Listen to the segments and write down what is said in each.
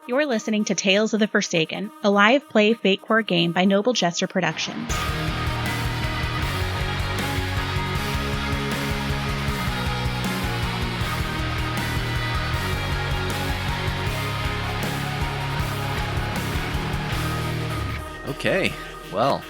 You're listening to Tales of the Forsaken, a live play fate core game by Noble Jester Productions. Okay, well,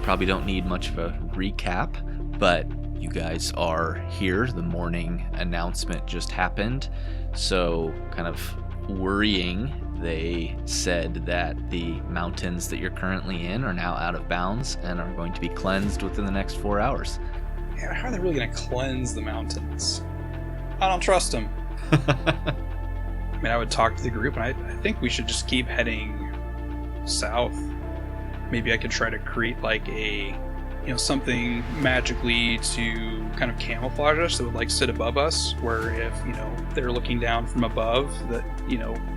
probably don't need much of a recap, but you guys are here. The morning announcement just happened, so kind of worrying, they said that the mountains that you're currently in are now out of bounds and are going to be cleansed within the next 4 hours. Yeah, how are they really going to cleanse the mountains? I don't trust them. I mean, I would talk to the group, and I think we should just keep heading south. Maybe I could try to create like a, something magically to kind of camouflage us that would like sit above us, where if, they're looking down from above, that,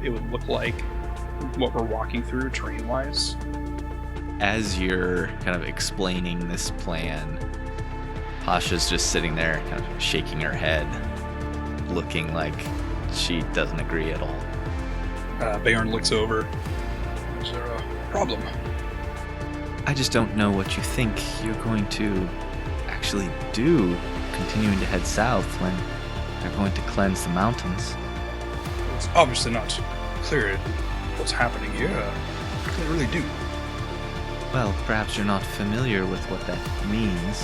it would look like what we're walking through terrain-wise. As you're kind of explaining this plan, Pasha's just sitting there kind of shaking her head, looking like she doesn't agree at all. Beorn looks over. Is there a problem? I just don't know what you think you're going to actually do, continuing to head south when they're going to cleanse the mountains. It's obviously not clear what's happening here. What can they really do? Well, perhaps you're not familiar with what that means.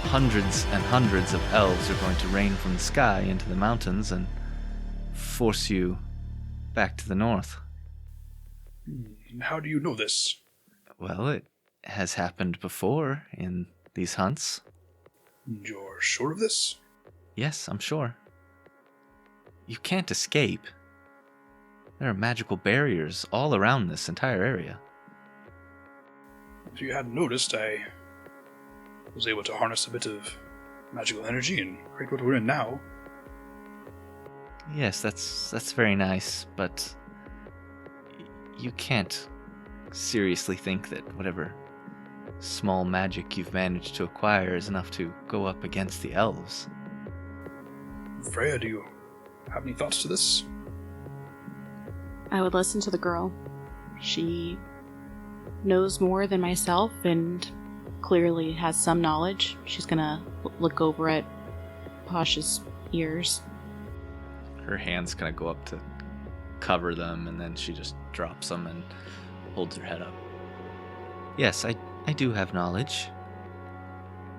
Hundreds and hundreds of elves are going to rain from the sky into the mountains and force you back to the north. How do you know this? Well, it has happened before in these hunts. You're sure of this? Yes, I'm sure. You can't escape. There are magical barriers all around this entire area. If you hadn't noticed, I was able to harness a bit of magical energy and create what we're in now. Yes, that's very nice, but you can't seriously think that whatever small magic you've managed to acquire is enough to go up against the elves. Freya, do you have any thoughts to this? I would listen to the girl. She knows more than myself and clearly has some knowledge. She's gonna look over at Pasha's ears. Her hands kind of go up to cover them, and then she just drops them and holds her head up. Yes, I do have knowledge.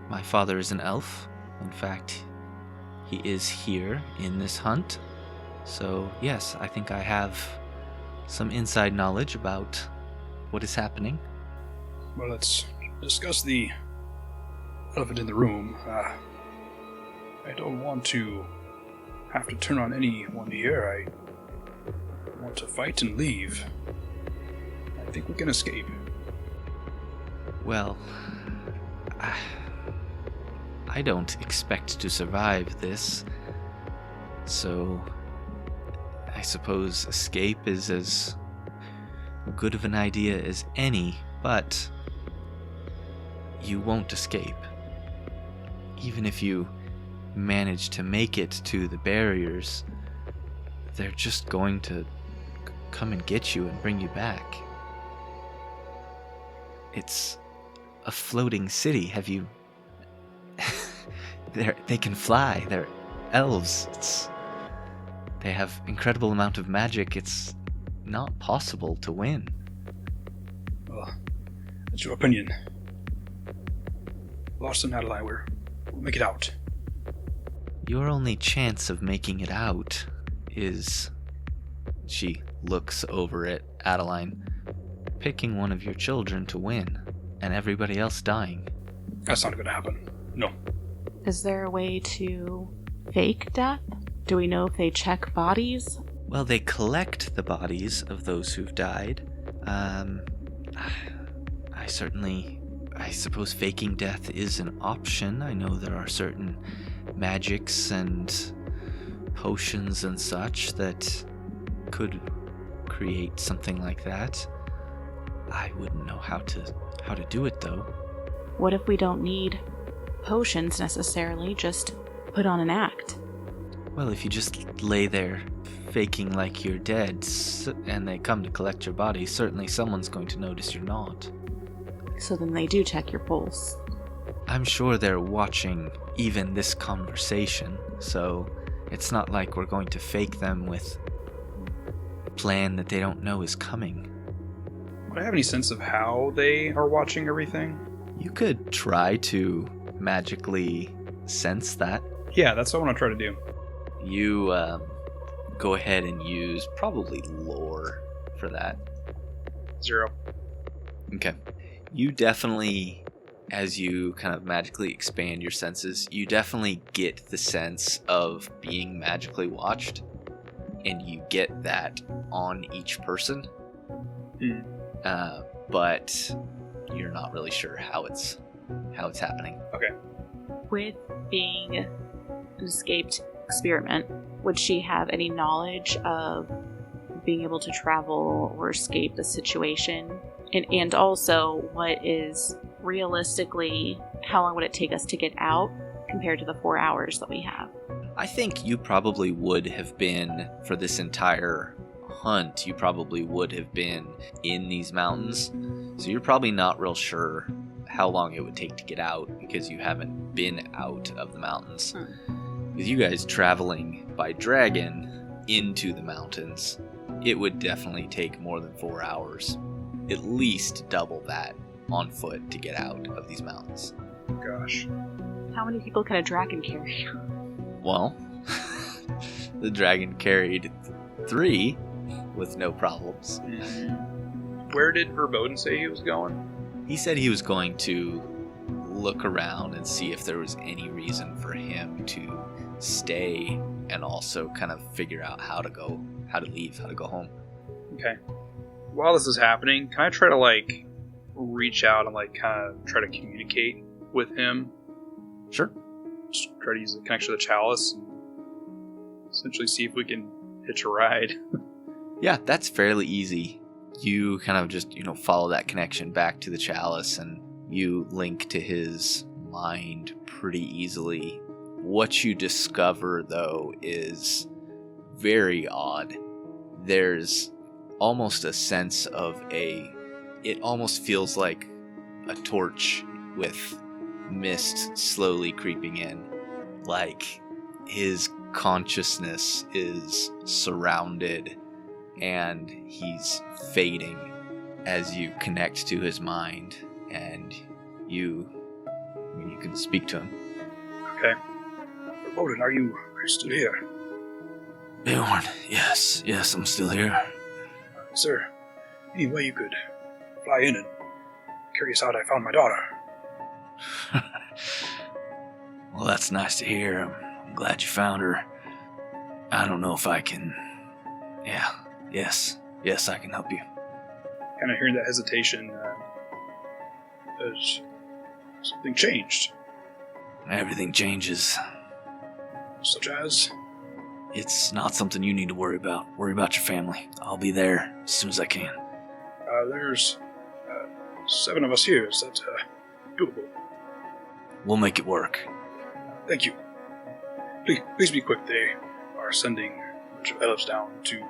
My father is an elf. In fact, he is here in this hunt. So, yes, I think I have some inside knowledge about what is happening. Well, let's discuss the elephant in the room. I don't want to have to turn on anyone here. I want to fight and leave. I think we can escape. Well, I don't expect to survive this, so I suppose escape is as good of an idea as any, but you won't escape. Even if you manage to make it to the barriers, they're just going to come and get you and bring you back. It's a floating city. Have you... They can fly. They're elves. They have incredible amount of magic. It's not possible to win. Well, that's your opinion. Lost and Adeline, we'll make it out. Your only chance of making it out is... She looks over at Adeline. Picking one of your children to win, and everybody else dying. That's not going to happen. No. Is there a way to fake death? Do we know if they check bodies? Well, they collect the bodies of those who've died. I suppose faking death is an option. I know there are certain magics and potions and such that could create something like that. I wouldn't know how to do it, though. What if we don't need potions necessarily, just put on an act? Well, if you just lay there faking like you're dead and they come to collect your body, certainly someone's going to notice you're not. So then they do check your pulse. I'm sure they're watching even this conversation, so it's not like we're going to fake them with a plan that they don't know is coming. Would I have any sense of how they are watching everything? You could try to magically sense that. Yeah, that's what I want to try to do. You go ahead and use probably lore for that. 0. Okay. You definitely, as you kind of magically expand your senses, you definitely get the sense of being magically watched, and you get that on each person. But you're not really sure how it's happening. Okay. With being an escaped experiment, would she have any knowledge of being able to travel or escape the situation? And also, what is realistically, how long would it take us to get out compared to the 4 hours that we have? I think you probably would have been, for this entire hunt, you probably would have been in these mountains. So you're probably not real sure how long it would take to get out because you haven't been out of the mountains. With you guys traveling by dragon into the mountains, it would definitely take more than 4 hours. At least double that on foot to get out of these mountains. Gosh. How many people can a dragon carry? Well, the dragon carried 3 with no problems. Where did Verboten say he was going? He said he was going to look around and see if there was any reason for him to stay and also kind of figure out how to leave, how to go home. Okay. While this is happening, can I try to, reach out and, kind of try to communicate with him? Sure. Just try to use the connection to the chalice and essentially see if we can hitch a ride. Yeah, that's fairly easy. You kind of just, follow that connection back to the chalice and you link to his mind pretty easily. What you discover, though, is very odd. There's almost a sense of it almost feels like a torch with mist slowly creeping in. Like his consciousness is surrounded and he's fading as you connect to his mind and you can speak to him. Okay. Verboten, are you still here? Beorn, yes, I'm still here. Sir, any way you could fly in and carry us out? I found my daughter. Well, that's nice to hear. I'm glad you found her. I don't know if I can... Yes, I can help you. Kind of hearing that hesitation, has something changed? Everything changes. Such as? It's not something you need to worry about. Worry about your family. I'll be there as soon as I can. There's 7 of us here. Is that doable? We'll make it work. Thank you. Please be quick. They are sending a bunch of elves down to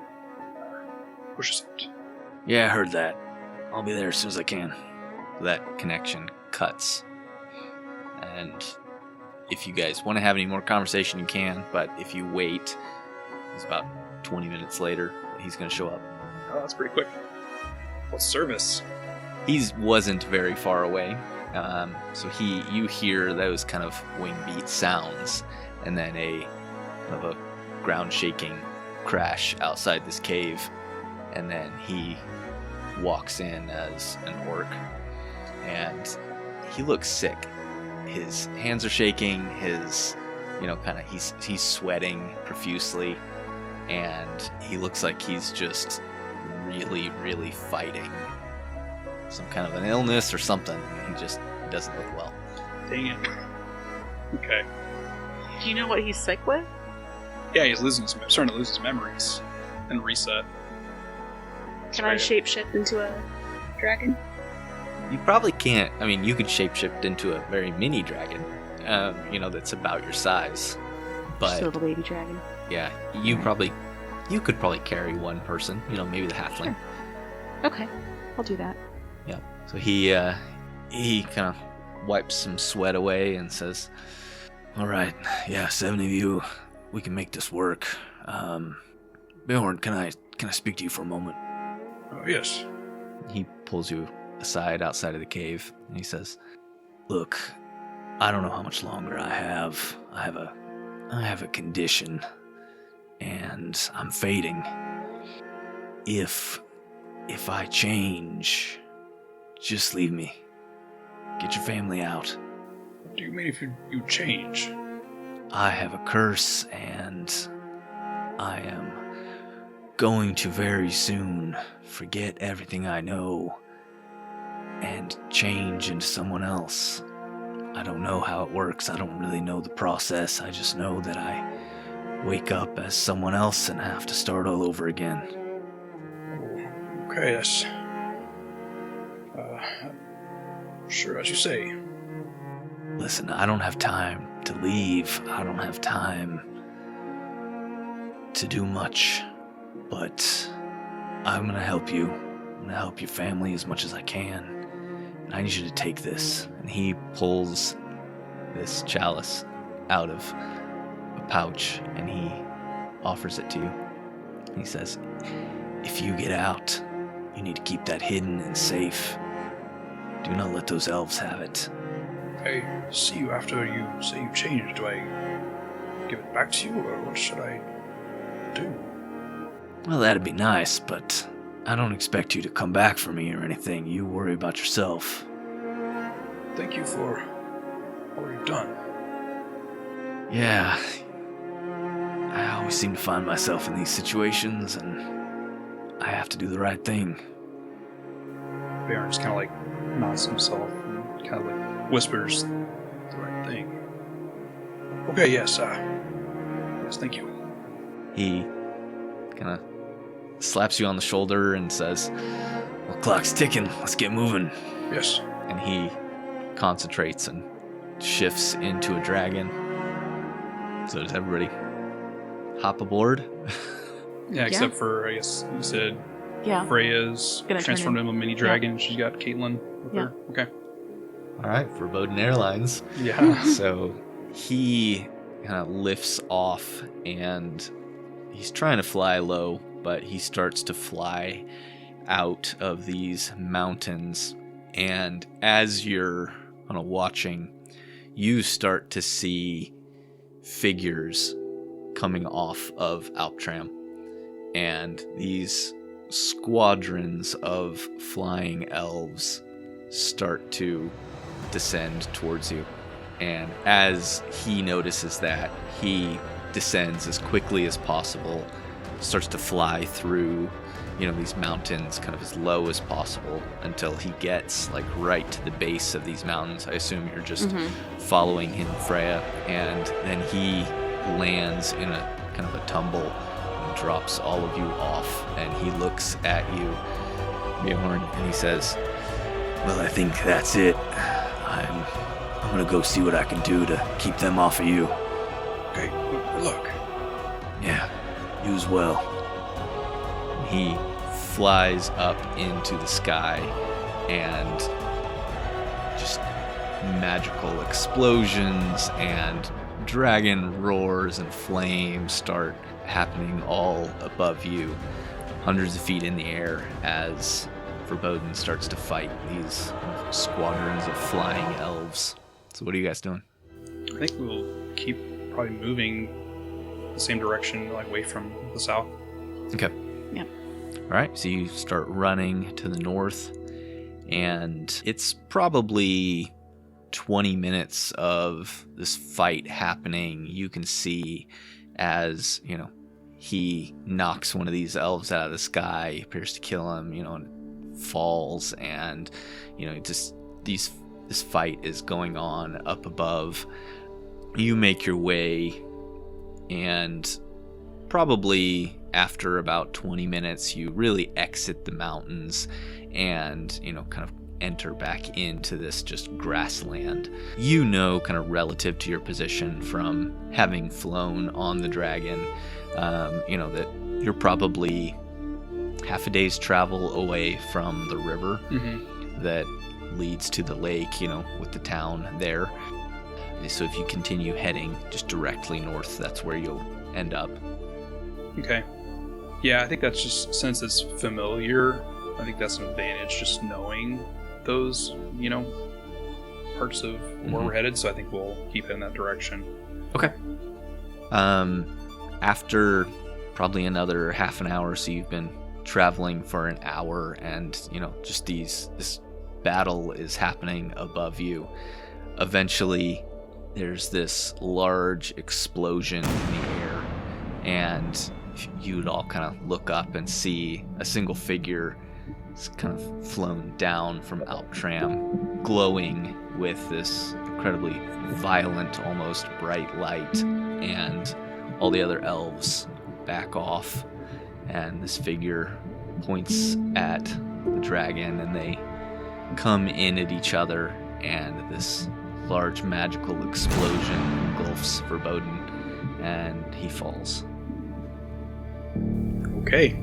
push us out. Yeah, I heard that. I'll be there as soon as I can. That connection cuts. And if you guys want to have any more conversation, you can. But if you wait, it's about 20 minutes later, he's going to show up. Oh, that's pretty quick. What service? He wasn't very far away. So you hear those kind of wing beat sounds, and then a ground shaking crash outside this cave, and then he walks in as an orc, and he looks sick. His hands are shaking. His, he's sweating profusely, and he looks like he's just really, really fighting some kind of an illness or something. He just doesn't look well. Dang it. Okay. Do you know what he's sick with? Yeah, he's starting to lose his memories and reset. Can I shapeshift into a dragon? You probably can't. I mean, you could shapeshift into a very mini dragon, that's about your size. But just a little baby dragon. yeah, you probably You could probably carry one person, maybe the halfling. Sure. Okay, I'll do that. Yeah. So he kind of wipes some sweat away and says, "All right, yeah, 7 of you, we can make this work. Beorn, can I speak to you for a moment?" Yes. He pulls you aside outside of the cave, and he says, "Look, I don't know how much longer I have. I have a condition, and I'm fading. If I change, just leave me. Get your family out. What do you mean if you change? I have a curse, and I am going to very soon forget everything I know and change into someone else. I don't know how it works. I don't really know the process. I just know that I wake up as someone else and have to start all over again." Okay, yes. Sure, as you say. "Listen, I don't have time to leave. I don't have time to do much, but I'm gonna help you. I'm gonna help your family as much as I can. And I need you to take this." And he pulls this chalice out of a pouch and he offers it to you. And he says, "If you get out, you need to keep that hidden and safe. Do not let those elves have it." I see you after you say you changed. Do I give it back to you, or what should I do? "Well, that'd be nice, but I don't expect you to come back for me or anything. You worry about yourself." Thank you for all you've done. "Yeah, I always seem to find myself in these situations, and I have to do the right thing." Beorn just kind of like nods himself and kind of like whispers the right thing. Okay, yes, thank you. He kind of slaps you on the shoulder and says, "Well, clock's ticking. Let's get moving." Yes. And he concentrates and shifts into a dragon. So does everybody hop aboard? Yeah, except for, I guess you said Yeah. Freya's Gonna turn transformed into a mini dragon. She's got Caitlin with Yeah. her. Okay. All right, Foreboding Airlines. Yeah. So he kind of lifts off and he's trying to fly low, but he starts to fly out of these mountains. And as you're kind of watching, you start to see figures coming off of Alptram. And these squadrons of flying elves start to descend towards you. And as he notices that, he descends as quickly as possible, starts to fly through, these mountains kind of as low as possible until he gets like right to the base of these mountains. I assume you're just following him, Freya, and then he lands in a kind of a tumble and drops all of you off, and he looks at you, Beorn, and he says, "Well, I think that's it. I'm gonna go see what I can do to keep them off of you." Okay, good luck. "Yeah, you as well." He flies up into the sky, and just magical explosions and dragon roars and flames start happening all above you, hundreds of feet in the air, as Foreboding starts to fight these squadrons of flying elves. So what are you guys doing? I think we'll keep probably moving the same direction, like away from the south. Okay. Yep. All right, so you start running to the north, and it's probably 20 minutes of this fight happening. You can see as, he knocks one of these elves out of the sky, appears to kill him, and falls, and, just this fight is going on up above. You make your way, and probably after about 20 minutes, you really exit the mountains and, kind of enter back into this just grassland. Kind of relative to your position from having flown on the dragon, that You're probably half a day's travel away from the river that leads to the lake, with the town there. So if you continue heading just directly north, that's where you'll end up. Okay. Yeah, I think that's just, since it's familiar, I think that's an advantage, just knowing those, parts of where we're headed. So I think we'll keep it in that direction. Okay. After probably another half an hour, so you've been traveling for an hour, and just this battle is happening above you. Eventually there's this large explosion in the air, and you'd all kind of look up and see a single figure kind of flown down from Alptram, glowing with this incredibly violent, almost bright light, and all the other elves back off, and this figure points at the dragon, and they come in at each other, and this large magical explosion engulfs Verboten, and he falls. Okay.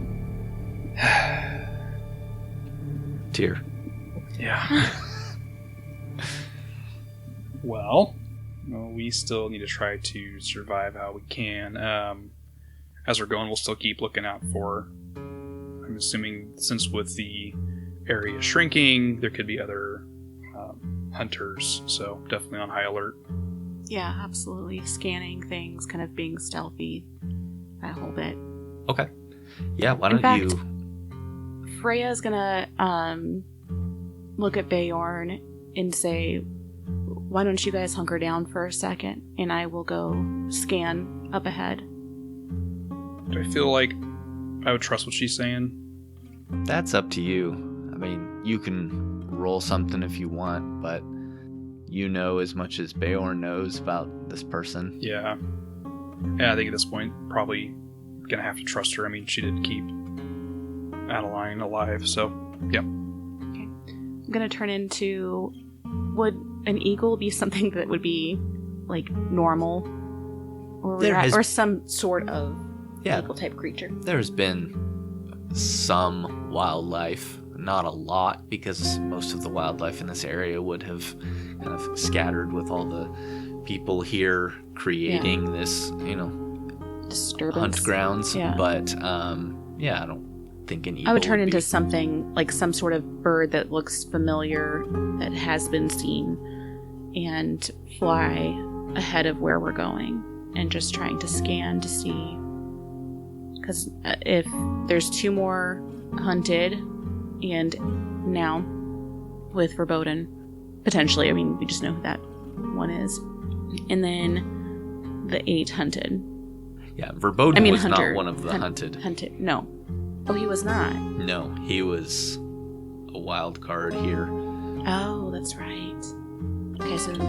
Tear. Yeah. Well, we still need to try to survive how we can. As we're going, we'll still keep looking out for, I'm assuming, since with the area shrinking, there could be other hunters, so definitely on high alert. Yeah, absolutely. Scanning things, kind of being stealthy, that whole bit. Okay. Yeah, why In don't you... fact, Freya's gonna look at Beorn and say, why don't you guys hunker down for a second, and I will go scan up ahead. Do I feel like I would trust what she's saying? That's up to you. I mean, you can roll something if you want, but you know as much as Beorn knows about this person. Yeah. Yeah, I think at this point, probably gonna have to trust her. I mean, she did keep Adeline alive, so, yeah. Okay. I'm gonna turn into... Would an eagle be something that would be, like, normal? Or some sort of eagle-type creature? There's been some wildlife, not a lot, because most of the wildlife in this area would have kind of scattered with all the people here creating this, disturbance. Hunt grounds. Yeah. But, I don't think an eagle I would turn into something, like some sort of bird that looks familiar, that has been seen, and fly ahead of where we're going, and just trying to scan to see. Because if there's 2 more hunted, and now with Verboten, potentially, I mean, we just know who that one is, and then the 8 hunted. Yeah, Verboten was not one of the hunted. Hunted, no. Oh, he was not. No, he was a wild card here. Oh, that's right. Okay, so 3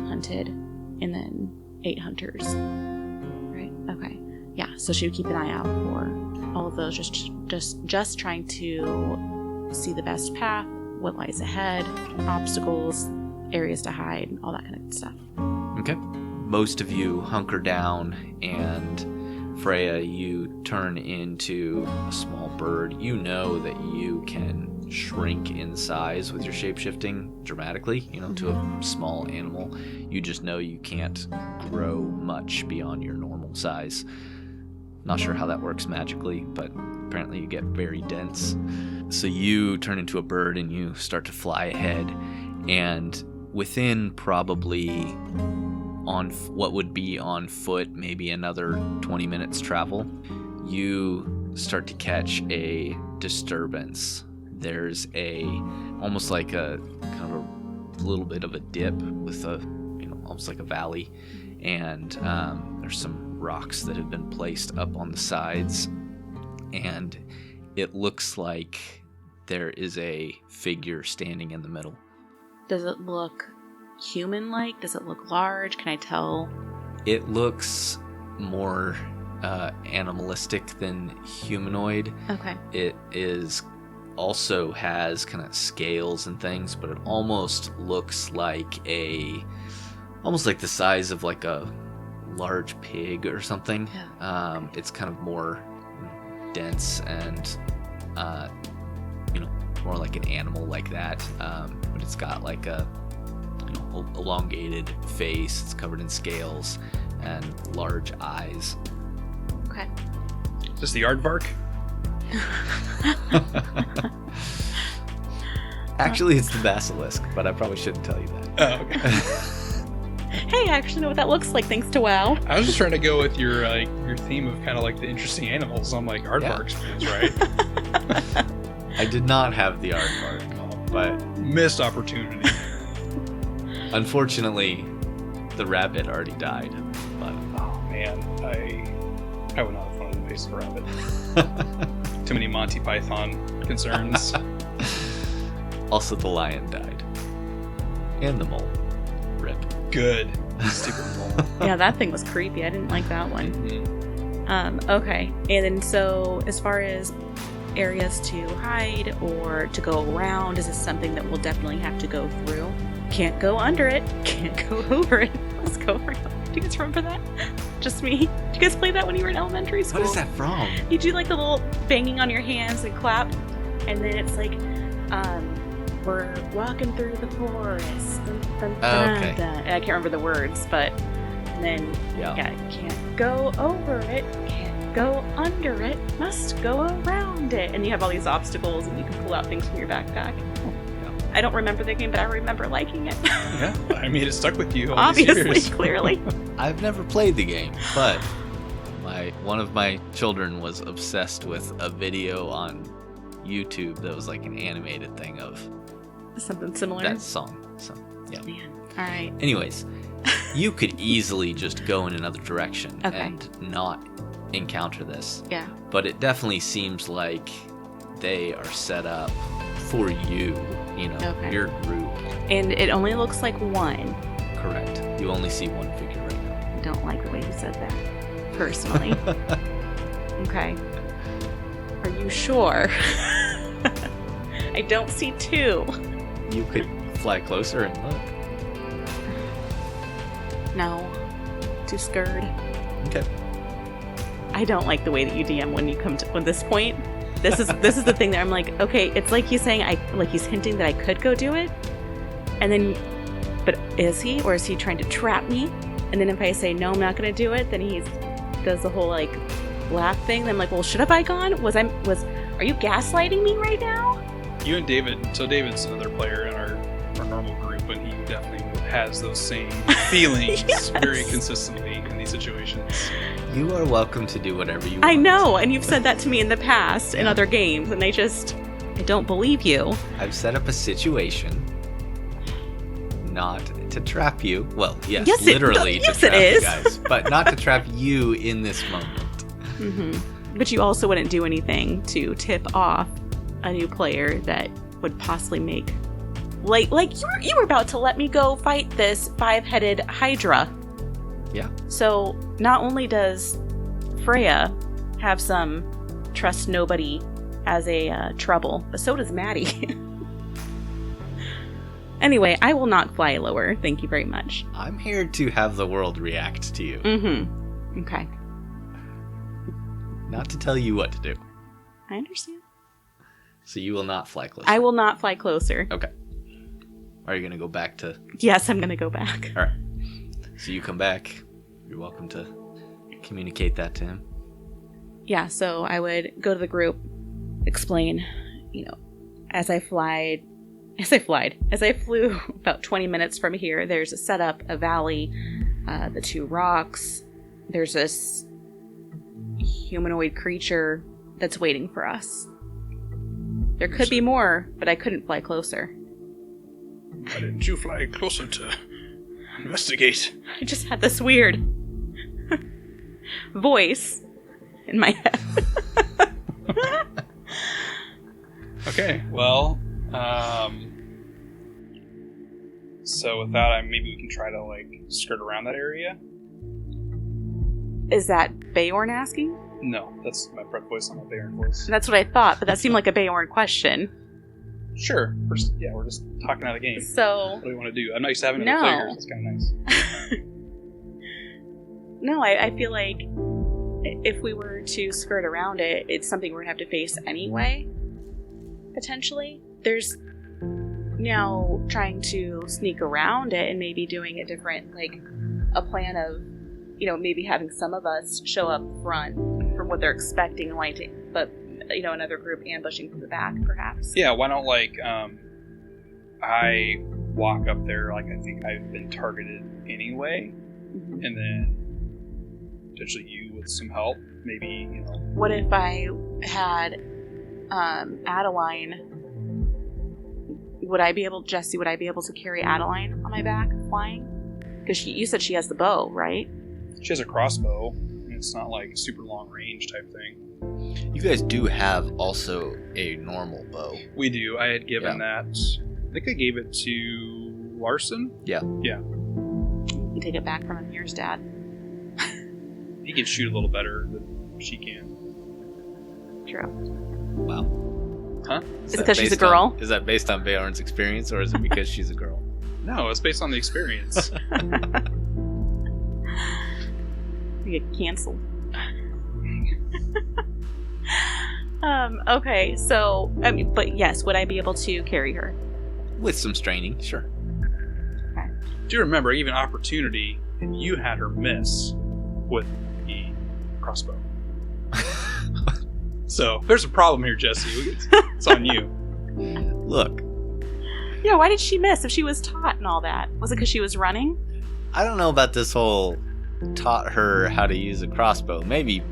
hunted, and then 8 hunters. Right? Okay. Yeah, so she would keep an eye out for all of those, just trying to see the best path, what lies ahead, obstacles, areas to hide, all that kind of stuff. Okay. Most of you hunker down, and Freya, you turn into a small bird. You know that you can shrink in size with your shapeshifting dramatically, to a small animal. You just know you can't grow much beyond your normal size. Not sure how that works magically, but apparently you get very dense. So you turn into a bird and you start to fly ahead, and within probably on what would be on foot maybe another 20 minutes travel, you start to catch a disturbance. There's almost like a kind of a little bit of a dip with almost like a valley, and there's some rocks that have been placed up on the sides, and it looks like there is a figure standing in the middle. Does it look human-like? Does it look large? Can I tell? It looks more animalistic than humanoid. Okay. It also has kind of scales and things, but it almost looks like almost like the size of like a large pig or something. Yeah. It's kind of more dense and, more like an animal like that. But it's got like a, elongated face. It's covered in scales and large eyes. Okay. Is this the aardvark? Actually, it's the basilisk, but I probably shouldn't tell you that. Oh, okay. Hey, I actually know what that looks like thanks to WoW. I was just trying to go with your theme of kind of like the interesting animals. I'm like, aardvarks, right? I did not have the aardvark, but missed opportunity. Unfortunately, the rabbit already died. But oh man, I would not have wanted to face a rabbit. Too many Monty Python concerns. Also, the lion died, and the mole. Rip. Good. Stupid mole. Yeah, that thing was creepy. I didn't like that one. Mm-hmm. Okay. And then so as far as areas to hide or to go around, is this something that we'll definitely have to go through? Can't go under it. Can't go over it. Let's go around. Do you guys remember that? Just me? Did you guys play that when you were in elementary school? What is that from? You do like the little banging on your hands and clap, and then it's like, we're walking through the forest. Dun, dun, dun, Okay. dun. And I can't remember the words, but then can't go over it, can't go under it, must go around it. And you have all these obstacles, and you can pull out things from your backpack. I don't remember the game, but I remember liking it. Yeah, I mean, it stuck with you all Obviously, these years. clearly. I've never played the game, but one of my children was obsessed with a video on YouTube that was like an animated thing of Something similar. that song. So, yeah. Man. All right. Anyways, you could easily just go in another direction and not encounter this. Yeah. But it definitely seems like they are set up for you, your group. And it only looks like one. Correct. You only see one figure right now. I don't like the way you said that, personally. Okay. Are you sure? I don't see two. You could fly closer and look. No. Too scared. Okay. I don't like the way that you DM when you come to this point. This is the thing that I'm like, okay, it's like he's saying he's hinting that I could go do it. And then but is he, or is he trying to trap me? And then if I say no, I'm not gonna do it, then he does the whole like laugh thing. Then I'm like, well, should have I gone? Are you gaslighting me right now? You and David, so David's another player in our normal group, and he definitely has those same feelings Yes. very consistently in these situations. You are welcome to do whatever you want. I know, and you've said that to me in the past in other games, and I don't believe you. I've set up a situation not to trap you. Well, yes, Yes, literally yes, to it trap is. you guys, but not to trap you in this moment. Mm-hmm. But you also wouldn't do anything to tip off a new player that would possibly make like you were about to let me go fight this 5-headed Hydra. Yeah. So not only does Freya have some trust nobody as a trouble, but so does Maddie. Anyway, I will not fly lower. Thank you very much. I'm here to have the world react to you, Mm-hmm. Okay. not to tell you what to do. I understand. So you will not fly closer. I will not fly closer. Okay. Are you going to go back to... Yes, I'm going to go back. All right. So you come back. You're welcome to communicate that to him. Yeah, so I would go to the group, explain, as I flew about 20 minutes from here, there's a setup, a valley, the 2 rocks. There's this humanoid creature that's waiting for us. There could be more, but I couldn't fly closer. Why didn't you fly closer to investigate? I just had this weird voice in my head. Okay, well, so with that, maybe we can try to skirt around that area. Is that Beorn asking? No, that's my prep voice, not my Beorn voice. That's what I thought, but that seemed like a Beorn question. Sure, we're just talking out of game. So What do you want to do? I'm not used to having other players. That's kind of nice. no, I feel like if we were to skirt around it, it's something we're going to have to face anyway, potentially. There's now trying to sneak around it and maybe doing a different, like, a plan of, maybe having some of us show up front from what they're expecting and waiting, but, another group ambushing from the back, perhaps. Yeah, why don't, I walk up there like I think I've been targeted anyway, and then potentially you with some help, maybe, What if I had Adeline? Jesse, would I be able to carry Adeline on my back flying? Because you said she has the bow, right? She has a crossbow, and it's not like super long range type thing. You guys do have also a normal bow. We do. I had given that. I think I gave it to Larson. Yeah. Yeah. You can take it back from him. Here's Dad. He can shoot a little better than she can. True. Wow. Huh? Is it because she's a girl? Is that based on Beorn's experience, or is it because she's a girl? No, it's based on the experience. You get canceled. Okay, so, but yes, would I be able to carry her? With some straining, sure. Okay. Do you remember even Opportunity, and you had her miss with the crossbow? So, there's a problem here, Jesse. It's on you. Look, Yeah, why did she miss if she was taught and all that? Was it because she was running? I don't know about this whole taught her how to use a crossbow. Maybe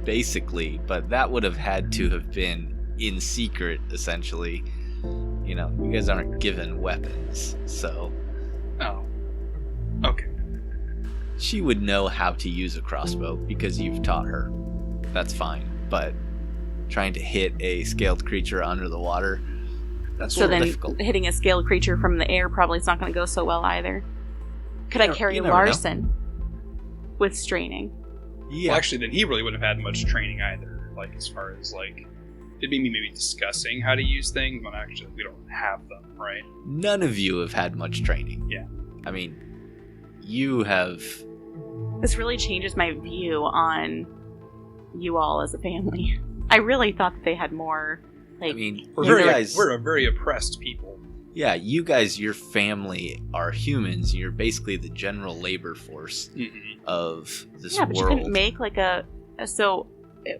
basically, but that would have had to have been in secret, essentially. You guys aren't given weapons, so... Oh. Okay. She would know how to use a crossbow because you've taught her. That's fine, but trying to hit a scaled creature under the water, that's a little difficult. So then hitting a scaled creature from the air probably is not going to go so well either. Could I carry Larson with straining? Yeah. Well, actually, then he really wouldn't have had much training either. Like, as far as, like... It'd be me maybe discussing how to use things, but actually we don't have them, right? None of you have had much training. Yeah. I mean, you have... This really changes my view on you all as a family. I really thought that they had more, like... I mean, We're a very oppressed people. Yeah, you guys, your family are humans. You're basically the general labor force of this world. Yeah, but you couldn't make, like, so...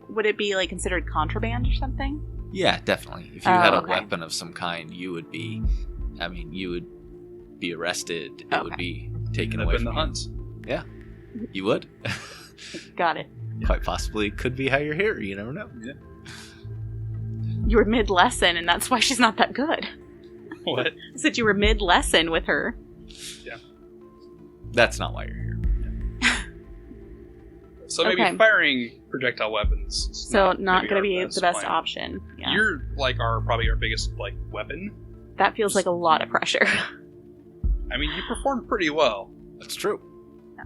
Would it be, like, considered contraband or something? Yeah, definitely. If you had a weapon of some kind, you would be... I mean, you would be arrested. It would be taken away from the you. hunt. Yeah, you would. Got it. Quite possibly could be how you're here. You never know. Yeah. You were mid-lesson, and that's why she's not that good. What? I said you were mid-lesson with her. Yeah. That's not why you're here. So maybe firing projectile weapons. So not going to be the best option. Yeah. You're like probably our biggest like weapon. That feels like a lot of pressure. I mean, you performed pretty well. That's true. Yeah.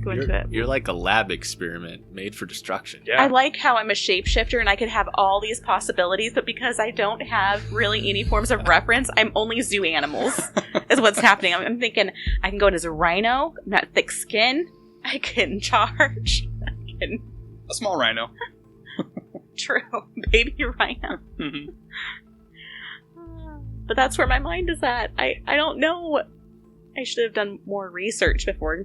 Go into it. You're like a lab experiment made for destruction. Yeah. I like how I'm a shapeshifter and I could have all these possibilities, but because I don't have really any forms of reference, I'm only zoo animals. Is what's happening. I'm thinking I can go in as a rhino, not thick skin. I can charge. A small rhino. True. Baby rhino. But that's where my mind is at. I don't know. I should have done more research before.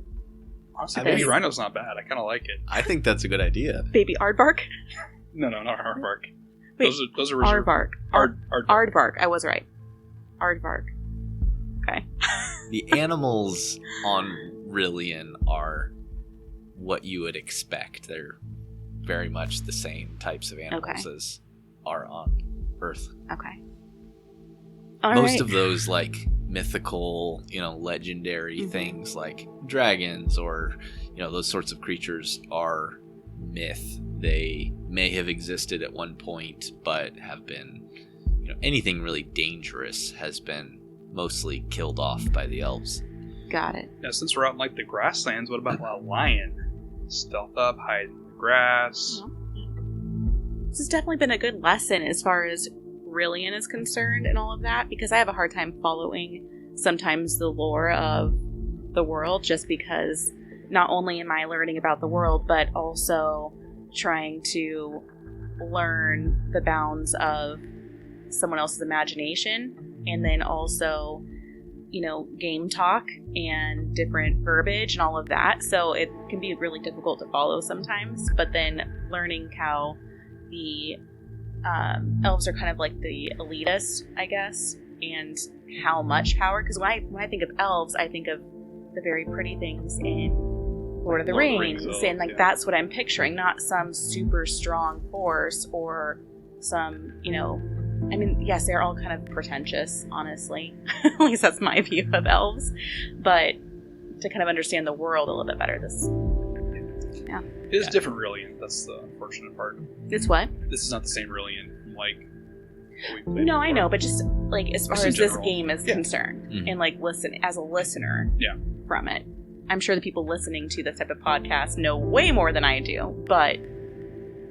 Honestly, baby rhino's not bad. I kind of like it. I think that's a good idea. Baby aardvark? No, not aardvark. Wait, those are reserved. Aardvark. Aardvark. Aardvark. I was right. Aardvark. Okay. The animals on Rillian are what you would expect. They're very much the same types of animals as are on Earth. Okay. Most of those, like, mythical, legendary things like dragons or, those sorts of creatures are myth. They may have existed at one point, but have been, anything really dangerous has been mostly killed off by the elves. Got it. Yeah, since we're out in, like, the grasslands, what about a lion? Stealth up, hide in the grass. This has definitely been a good lesson as far as Rillian is concerned and all of that, because I have a hard time following sometimes the lore of the world, just because not only am I learning about the world, but also trying to learn the bounds of someone else's imagination, and then also, game talk and different verbiage and all of that. So it can be really difficult to follow sometimes, but then learning how the elves are kind of like the elitist, I guess, and how much power, because when I think of elves, I think of the very pretty things in Lord of the Rings, and that's what I'm picturing, not some super strong force or some, yes, they're all kind of pretentious, honestly. At least that's my view of elves. But to kind of understand the world a little bit better, It is different Rillian. That's the unfortunate part. It's what? This is not the same Rillian from, what we played No, before. I know, but just, as far as this game is Yeah. concerned, Mhm. and, listen, as a listener from it, I'm sure the people listening to this type of podcast know way more than I do, but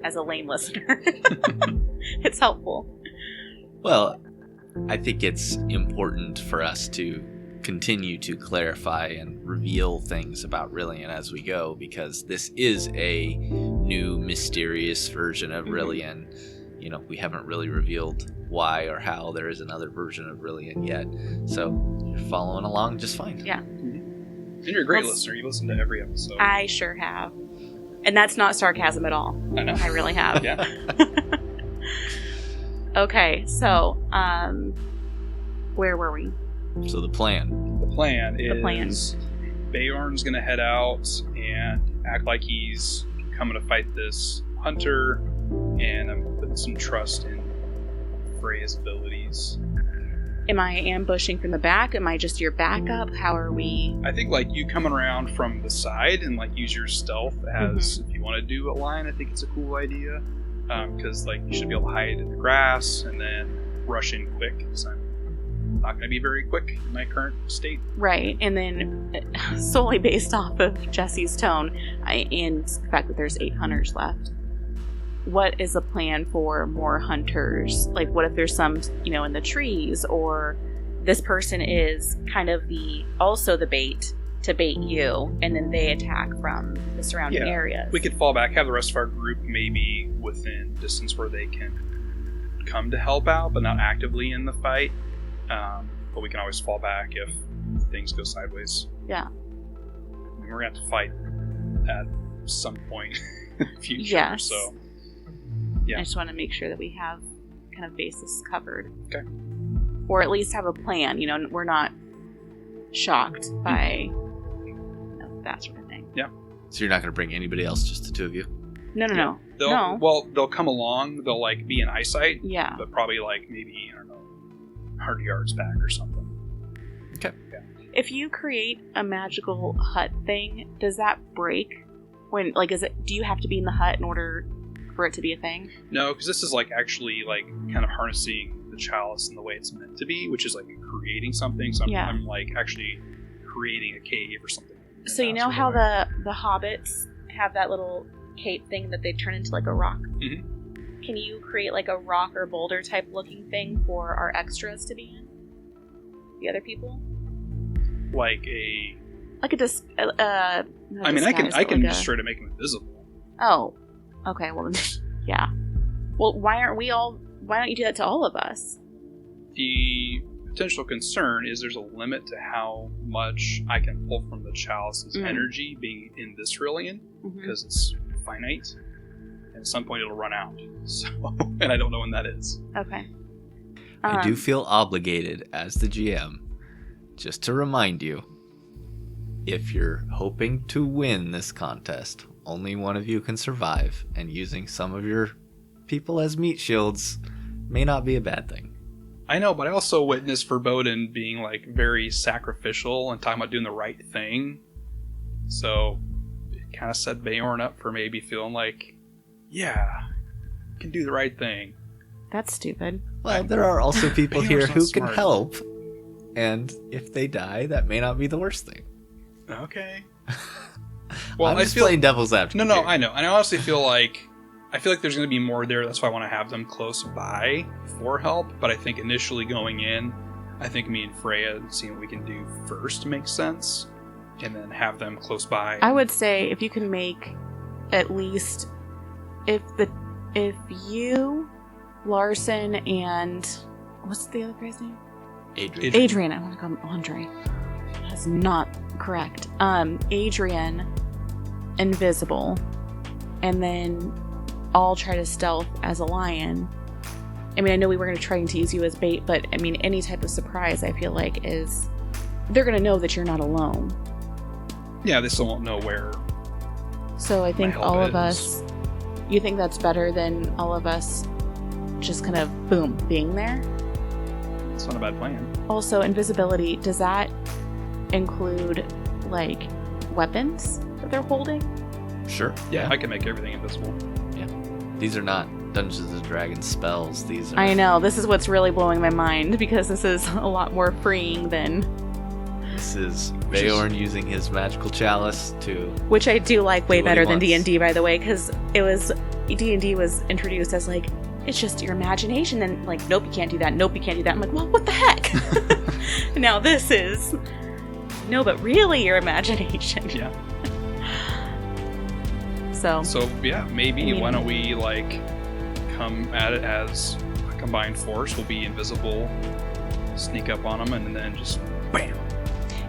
as a lame listener, it's helpful. Well, I think it's important for us to continue to clarify and reveal things about Rillian as we go, because this is a new mysterious version of Rillian. We haven't really revealed why or how there is another version of Rillian yet. So you're following along just fine. Yeah. And you're a great listener. You listen to every episode. I sure have. And that's not sarcasm at all. I know. I really have. Yeah. Okay, so, where were we? So the plan. The plan The plan. is Beorn's going to head out and act like he's coming to fight this hunter, and I'm putting some trust in Freya's abilities. Am I ambushing from the back? Am I just your backup? How are we? I think you coming around from the side and use your stealth as if you want to do a line. I think it's a cool idea, because you should be able to hide in the grass and then rush in quick, because I'm not going to be very quick in my current state. Right, and then solely based off of Jesse's tone and the fact that there's 8 hunters left, what is the plan for more hunters? What if there's some, in the trees, or this person is kind of also the bait to bait you, and then they attack from the surrounding areas? We could fall back, have the rest of our group maybe within distance where they can come to help out, but not actively in the fight. But we can always fall back if things go sideways. Yeah. We're going to have to fight at some point in the future. Yes. So, I just want to make sure that we have kind of bases covered. Okay. Or at least have a plan. We're not shocked by that sort of thing. Yeah. So you're not going to bring anybody else, just the two of you? No. They'll come along. They'll be in eyesight. Yeah. But probably maybe, I don't know, 100 yards back or something. Okay. Yeah. If you create a magical hut thing, does that break when do you have to be in the hut in order for it to be a thing? No, because this is actually kind of harnessing the chalice in the way it's meant to be, which is creating something. So I'm actually creating a cave or something. So you know how the hobbits have that little cape thing that they turn into a rock? Mm-hmm. Can you create a rock or boulder type looking thing for our extras to be in? The other people? I can straight up make them invisible. Oh. Okay, well then, yeah. Well, why don't you do that to all of us? The potential concern is there's a limit to how much I can pull from the chalice's energy being in this Rillian, because it's finite. And at some point it'll run out. So, and I don't know when that is. Okay. I do feel obligated as the GM just to remind you, if you're hoping to win this contest, only one of you can survive, and using some of your people as meat shields may not be a bad thing. I know, but I also witnessed Forebodin being very sacrificial and talking about doing the right thing. So it kind of set Beorn up for maybe feeling can do the right thing. That's stupid. Well, there are also people here who can smart. help, and if they die, that may not be the worst thing. Okay. Well, I'm just playing devil's advocate. No, I know. And I honestly feel like there's going to be more there. That's why I want to have them close by for help. But I think initially going in, I think me and Freya seeing what we can do first makes sense, and then have them close by. I would say if you can make at least if you, Larson, and what's the other guy's name? Adrian. I want to call him Andre. That's not correct. Adrian, invisible, and then I'll try to stealth as a lion. I mean, I know we were going to try and tease you as bait, but I mean, any type of surprise, I feel like, is they're going to know that you're not alone. Yeah, they still won't know where. So I think my all help of us. You think that's better than all of us just kind of boom being there? It's not a bad plan. Also, invisibility, does that include like weapons that they're holding? Sure. Yeah, I can make everything invisible. Yeah. These are not Dungeons and Dragons spells. These are... I know, this is what's really blowing my mind because this is a lot more freeing than... This is Beorn using his magical chalice to... Which I do like way do what better he than wants. D&D, by the way, because it was... D&D was introduced as like, it's just your imagination, and like, nope, you can't do that, nope, you can't do that. I'm like, well, what the heck? Now this is... No, but really your imagination. Yeah. So yeah, maybe I mean- why don't we like come at it as a combined force? We'll be invisible, sneak up on them, and then just bam.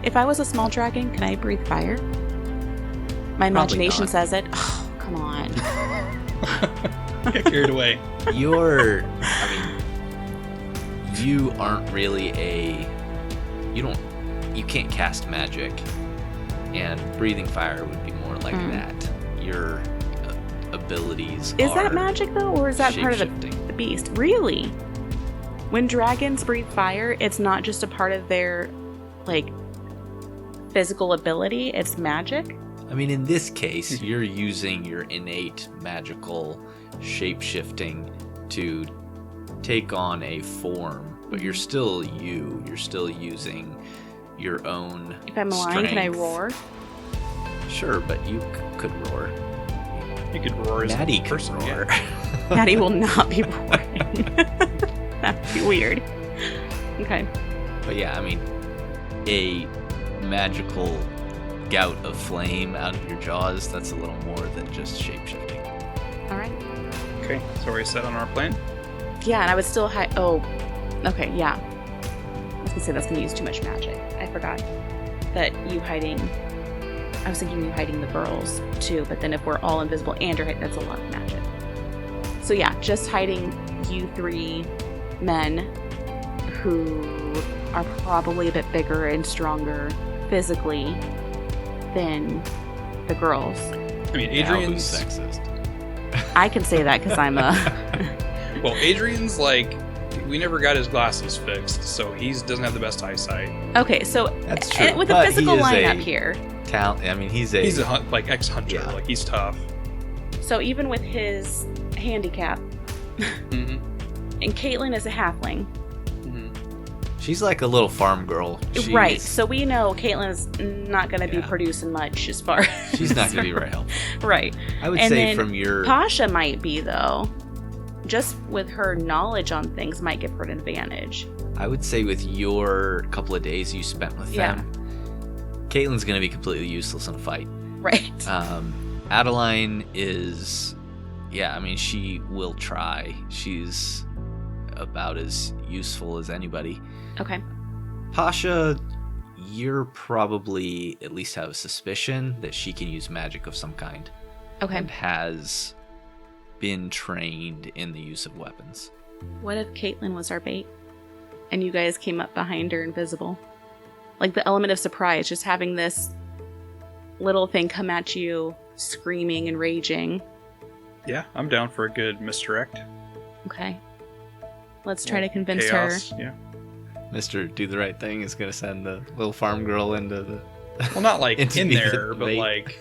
if I was a small dragon, can I breathe fire? My imagination not. says it. Oh, come on. Get carried away. You're... you aren't really you can't cast magic, and breathing fire would be more like that. Your abilities Is are that magic though, or is that part of shape-shifting. the beast? Really? When dragons breathe fire, it's not just a part of their like physical ability, it's magic? I mean, in this case, you're using your innate magical shape-shifting to take on a form, but you're still you. You're still using your own If I'm a lion, can I strength. roar? Sure, but you could roar. You could roar as Maddie a could person. roar. Yeah. Maddie will not be roaring. That'd be weird. Okay. But yeah, I mean, a magical gout of flame out of your jaws, that's a little more than just shape-shifting. Alright. Okay, so we're set on our plan. Yeah, and I would still okay, yeah. I was gonna say that's gonna use too much magic. I forgot that I was thinking you hiding the girls too, but then if we're all invisible and that's a lot of magic. So yeah, just hiding you three men who are probably a bit bigger and stronger physically than the girls. I mean, Now who's Adrian's... sexist? I can say that because I'm a... Well, Adrian's like... We never got his glasses fixed, so he doesn't have the best eyesight. Okay, so That's true. with a but physical he is lineup a here. Talent. I mean, he's a Like ex-hunter. Yeah. Like, he's tough. So even with his handicap, Mm-hmm. and Caitlin is a halfling. She's like a little farm girl. Right, so we know Caitlin's not going to be Yeah. producing much as far as... She's not going to be very helpful. Right. I would And say then from your... Pasha might be, though. Just with her knowledge on things might give her an advantage. I would say with your couple of days you spent with Yeah. them, Caitlin's going to be completely useless in a fight. Right. Adeline is... Yeah, I mean, she will try. She's about as useful as anybody. Okay. Pasha, you're probably at least have a suspicion that she can use magic of some kind. Okay. And has been trained in the use of weapons. What if Caitlin was our bait? And you guys came up behind her invisible? Like the element of surprise, just having this little thing come at you, screaming and raging. Yeah, I'm down for a good misdirect. Okay. Let's try to convince her. Chaos. Yeah. Mr. Do the Right Thing is going to send the little farm girl into the... Well, not like Into in the there, but bait. like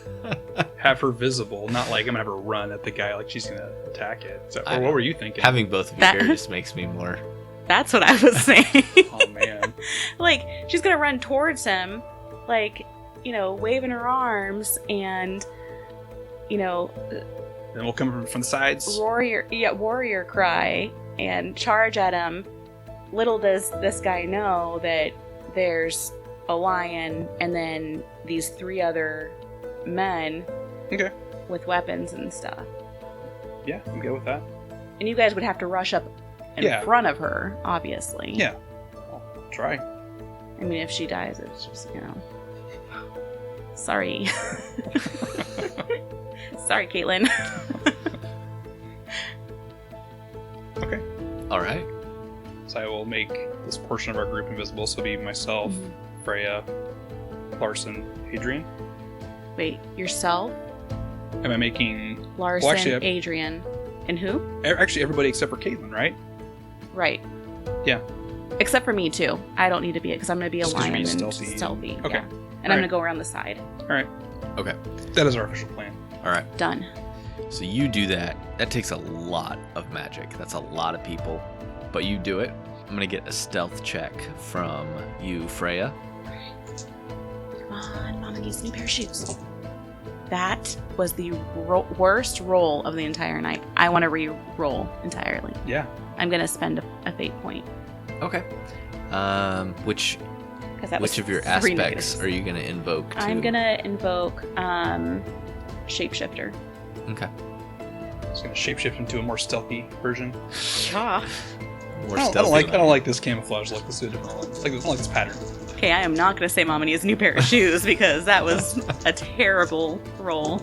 have her visible. Not like I'm gonna have her run at the guy like she's gonna attack it. So, I or know. what were you thinking? Having both of you That- here just makes me more... That's what I was saying. Oh man. Like, she's gonna run towards him, like, waving her arms and, Then we'll come from the sides. warrior cry and charge at him. Little does this guy know that there's a lion and then these 3 other men Okay. with weapons and stuff. Yeah, I'm good with that. And you guys would have to rush up in front of her, obviously. Yeah. I'll try. I mean, if she dies, it's just, Sorry. Sorry, Caitlin. Okay. All right. So I will make this portion of our group invisible. So it'll be myself, Freya, Larson, Adrian. Wait, yourself? Am I making... Larson, Well, actually, Adrian. And who? Actually, everybody except for Caitlin, right? Right. Yeah. Except for me, too. I don't need to be, because I'm going to be a Just 'cause you're lion being and stealthy. Okay. Yeah. And I'm going to go around the side. All right. Okay. That is our official plan. All right. Done. So you do that. That takes a lot of magic. That's a lot of people. But you do it. I'm going to get a stealth check from you, Freya. Come on, Mama needs a new pair of shoes. That was the worst roll of the entire night. I want to re-roll entirely. Yeah. I'm going to spend a fate point. Okay. Which of your 3 aspects negatives. are you going to invoke? I'm going to invoke Shapeshifter. Okay. It's going to shapeshift into a more stealthy version. Ah. More I stealthy. don't like this camouflage look. Let's do a different one. I don't like this pattern. Okay, I am not going to say Mama needs a new pair of shoes because that was a terrible roll.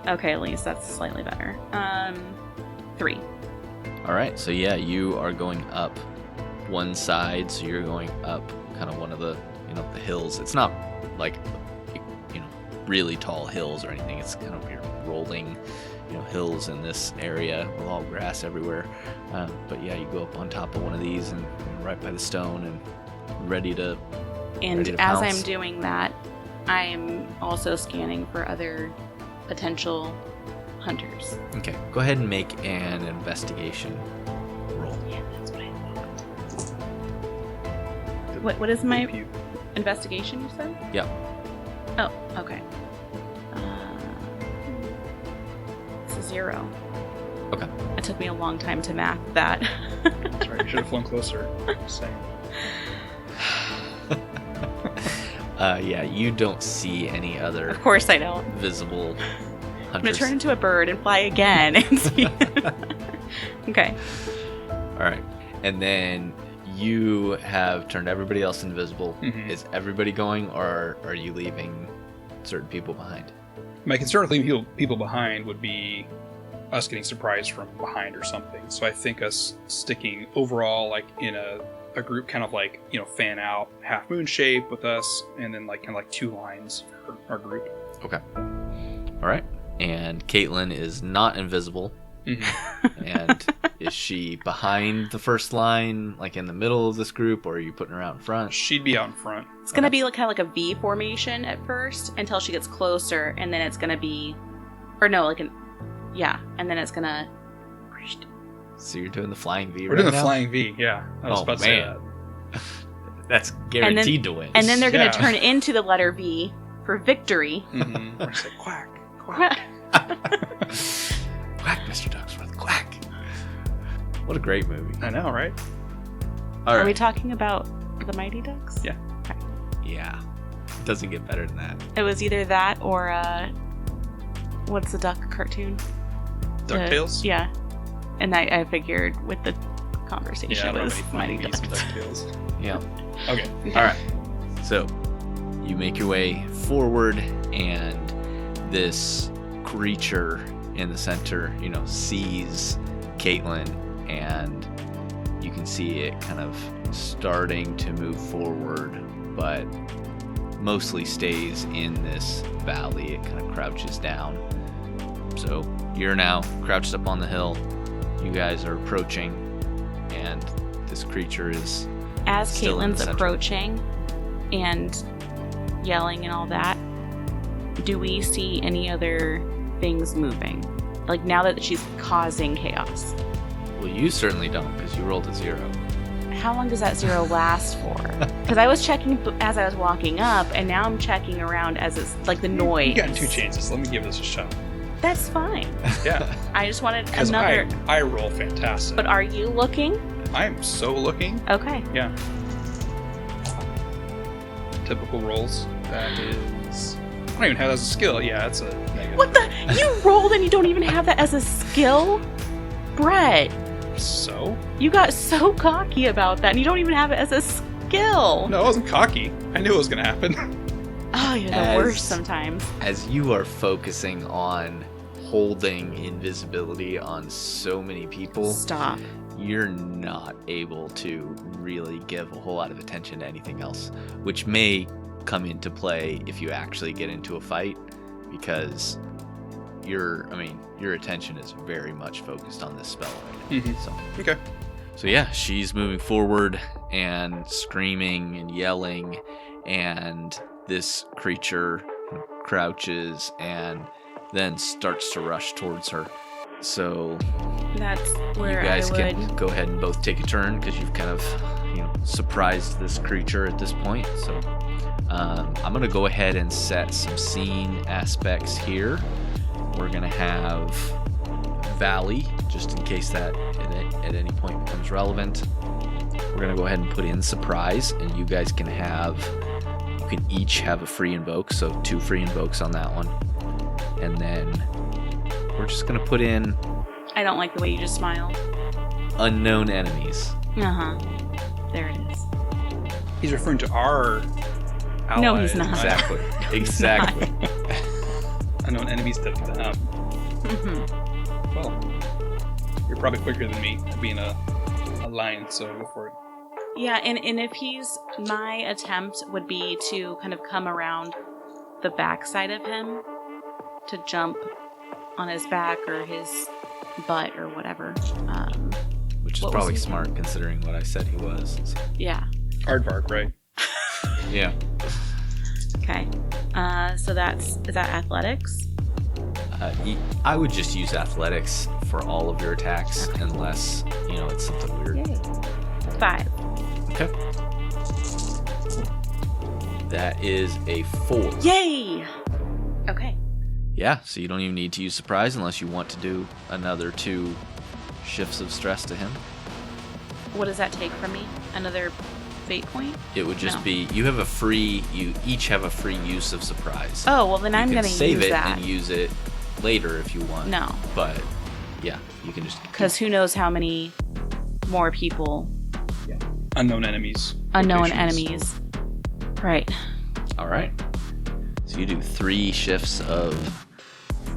Okay, at least that's slightly better. 3. All right. So yeah, you are going up one side. So you're going up kind of one of the the hills. It's not like really tall hills or anything. It's kind of your rolling hills in this area with all grass everywhere. But yeah, you go up on top of one of these and right by the stone and ready to. And ready to as pounce. I'm doing that, I'm also scanning for other potential hunters. Okay, go ahead and make an investigation roll. Yeah, that's what I thought. What is my Pew, pew. investigation, you said? Yeah. Oh, okay. It's a 0. Okay. It took me a long time to math that. That's right. You should have flown closer. Just saying. Yeah, you don't see any other Of course I don't. visible I'm gonna hunters. turn into a bird and fly again and see. Okay. All right, and then you have turned everybody else invisible. Mhm. Is everybody going, or are you leaving certain people behind? My concern with leaving people behind would be us getting surprised from behind or something. So I think us sticking overall like in a group kind of like, fan out half moon shape with us, and then like kind of like 2 lines for our group. Okay. All right, and Caitlin is not invisible. Mm-hmm. And is she behind the first line, like in the middle of this group, or are you putting her out in front? She'd be out in front. It's gonna be kind of like a V formation at first until she gets closer, and then it's gonna be, and then it's gonna. So you're doing the flying V We're right doing the now? flying V, yeah. I was Oh, about to say man. that. That's guaranteed to win. And then they're gonna Yeah. turn into the letter V for victory. Mm-hmm. We're just like, quack, quack. Quack, Mr. Ducksworth, quack. What a great movie. I know, right? All Are we right. talking about the Mighty Ducks? Yeah. Yeah. It doesn't get better than that. It was either that or what's the duck cartoon? DuckTales? Yeah. And I figured with the conversation Yeah, I it don't was have any Mighty flying V's Ducks. and DuckTales. Yeah. Okay. All right. So you make your way forward, and this creature in the center, sees Caitlin, and you can see it kind of starting to move forward, but mostly stays in this valley. It kind of crouches down. So you're now crouched up on the hill. You guys are approaching, and this creature is As still in the Caitlin's center. approaching and yelling and all that, do we see any other things moving? Like now that she's causing chaos. Well, you certainly don't, because you rolled a 0. How long does that 0 last for? Because I was checking as I was walking up, and now I'm checking around as it's like the noise. You got 2 chances. Let me give this a shot. That's fine. Yeah. I just wanted Because another. I roll fantastic. But are you looking? I'm so looking. Okay. Yeah. Typical rolls. That is don't even have that as a skill. Yeah, that's a negative. What the? You rolled and you don't even have that as a skill? Brett, So? you got so cocky about that and you don't even have it as a skill. No, I wasn't cocky. I knew it was going to happen. Oh, you're the worst sometimes. As you are focusing on holding invisibility on so many people, Stop. you're not able to really give a whole lot of attention to anything else, which may come into play if you actually get into a fight, because your attention is very much focused on this spell right now. Mm-hmm. Okay. So yeah, she's moving forward and screaming and yelling, and this creature crouches and then starts to rush towards her. So That's where you guys I would. can go ahead and both take a turn, because you've kind of, surprised this creature at this point. So I'm going to go ahead and set some scene aspects here. We're going to have Valley, just in case that at any point becomes relevant. We're going to go ahead and put in Surprise, and you guys can each have a free invoke, so 2 free invokes on that one. And then we're just going to put in I don't like the way you just smiled. Unknown Enemies. Uh-huh. There it is. He's referring to our allies. No, he's not. Exactly. Unknown enemies to them. Mm-hmm. Well, you're probably quicker than me at being a lion, so go for it. Yeah, and if my attempt would be to kind of come around the backside of him to jump on his back or his butt or whatever. Which is What was probably he smart considering what I said he was. So. Yeah. Aardvark, right? Yeah. Okay. So is that athletics? I would just use athletics for all of your attacks, unless, it's something weird. Yay. 5. Okay. That is a 4. Yay! Okay. Yeah, so you don't even need to use Surprise unless you want to do another 2 shifts of stress to him. What does that take from me? Another fate point? It would just be, you each have a free use of Surprise. Oh, well then I'm going to use save it that. and use it later if you want. No. But, yeah, you can just... Because who knows how many more people... Unknown enemies. Unknown Quotations. enemies. Right. All right. So you do 3 shifts of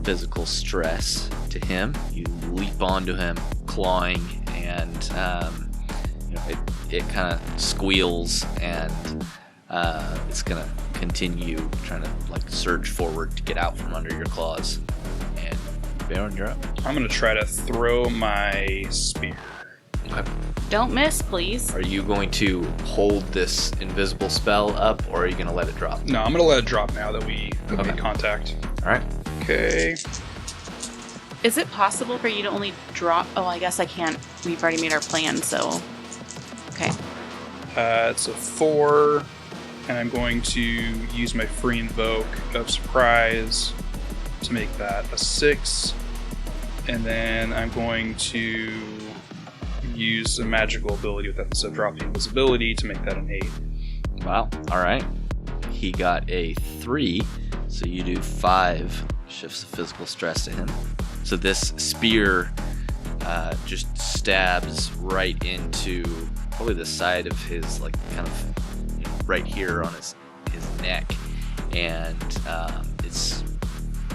physical stress to him. You leap onto him, clawing, and it kind of squeals, and it's gonna continue trying to surge forward to get out from under your claws. And Beorn, you're up. I'm going to try to throw my spear. Okay. Don't miss, please. Are you going to hold this invisible spell up, or are you going to let it drop? No, I'm going to let it drop now that we have made contact. All right. Okay. Is it possible for you to only drop... Oh, I guess I can't. We've already made our plan, so... Okay. It's a 4, and I'm going to use my free invoke of Surprise to make that a 6, and then I'm going to use a magical ability with that instead of dropping invisibility to make that an 8. Wow. All right. He got a 3, so you do 5 shifts of physical stress to him. So this spear just stabs right into probably the side of his, kind of right here on his neck, and it's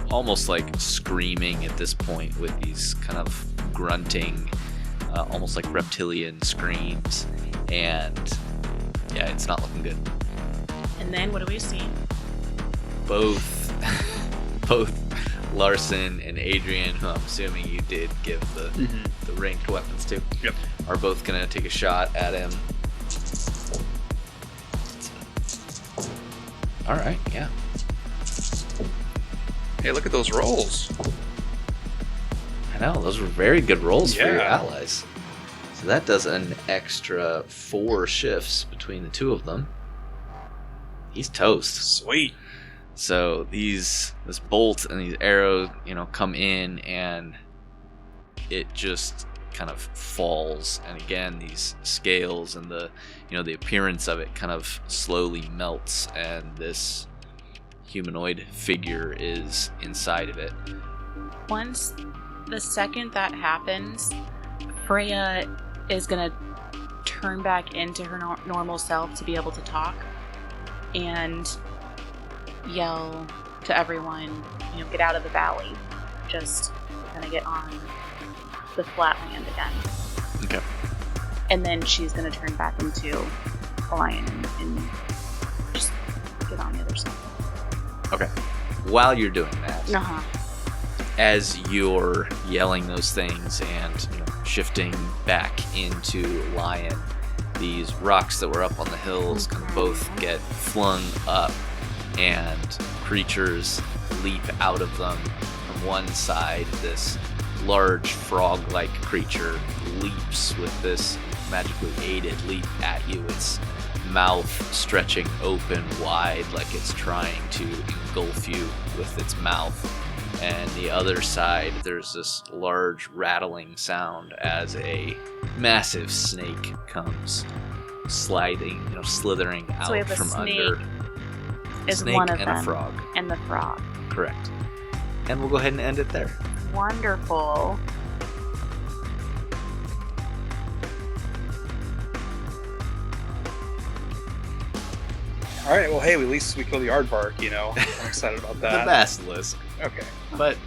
almost like screaming at this point with these kind of grunting, almost like reptilian screams, and yeah, it's not looking good. And then what do we see? Both Larson and Adrian, who I'm assuming you did give the ranged weapons to, Yep. are both gonna take a shot at him. All right, yeah. Hey, look at those rolls. I know, those were very good rolls for your Yeah. allies. So that does an extra 4 shifts between the 2 of them. He's toast. Sweet. So this bolt and these arrows, come in, and it just kind of falls. And again, these scales and the appearance of it kind of slowly melts, and this humanoid figure is inside of it. Once the second that happens, Freya is going to turn back into her normal self to be able to talk and yell to everyone, get out of the valley. Just going to get on the flat land again. Okay. And then she's going to turn back into a lion and just get on the other side. Okay. While you're doing that, as you're yelling those things and shifting back into lion, these rocks that were up on the hills kind of both get flung up, and creatures leap out of them. From one side, this large frog-like creature leaps with this magically aided leap at you, its mouth stretching open wide like it's trying to engulf you with its mouth. And the other side, there's this large rattling sound as a massive snake comes slithering out so we have from snake under. is Snake one of and them, a frog. And the frog. Correct. And we'll go ahead and end it there. Wonderful. All right, well, hey, at least we killed the aardvark, I'm excited about that. The basilisk. Okay. But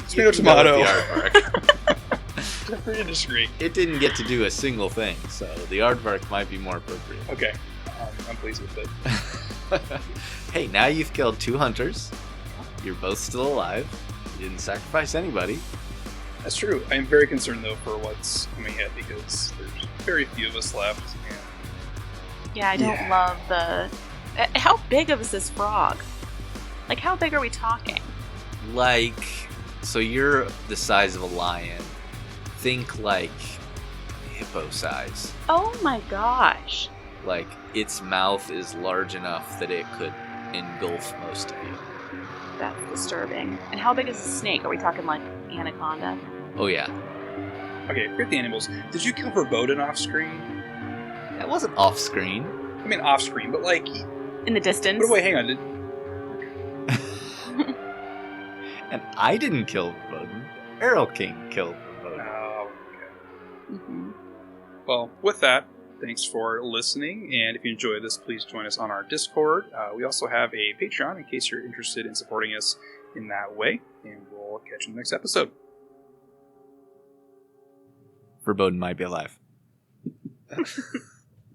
Tomato. The Agree to disagree. it didn't get to do a single thing, so the aardvark might be more appropriate. Okay. I'm pleased with it. Hey, now you've killed 2 hunters. You're both still alive. You didn't sacrifice anybody. That's true. I am very concerned, though, for what's coming ahead, because there's very few of us left. And Yeah, I don't love the... How big is this frog? Like, how big are we talking? So you're the size of a lion. Think like hippo size. Oh my gosh. Like, its mouth is large enough that it could engulf most of you. That's disturbing. And how big is the snake? Are we talking like anaconda? Oh, yeah. Okay, forget the animals. Did you kill Verboten off-screen? That wasn't off-screen. I mean, off-screen, but like... In the distance? But wait, hang on. And I didn't kill Verboten. Arrow King killed Verboten. Oh, okay. Mm-hmm. Well, with that, thanks for listening, and if you enjoyed this, please join us on our Discord. We also have a Patreon in case you're interested in supporting us in that way, and we'll catch you in the next episode. Verboten might be alive.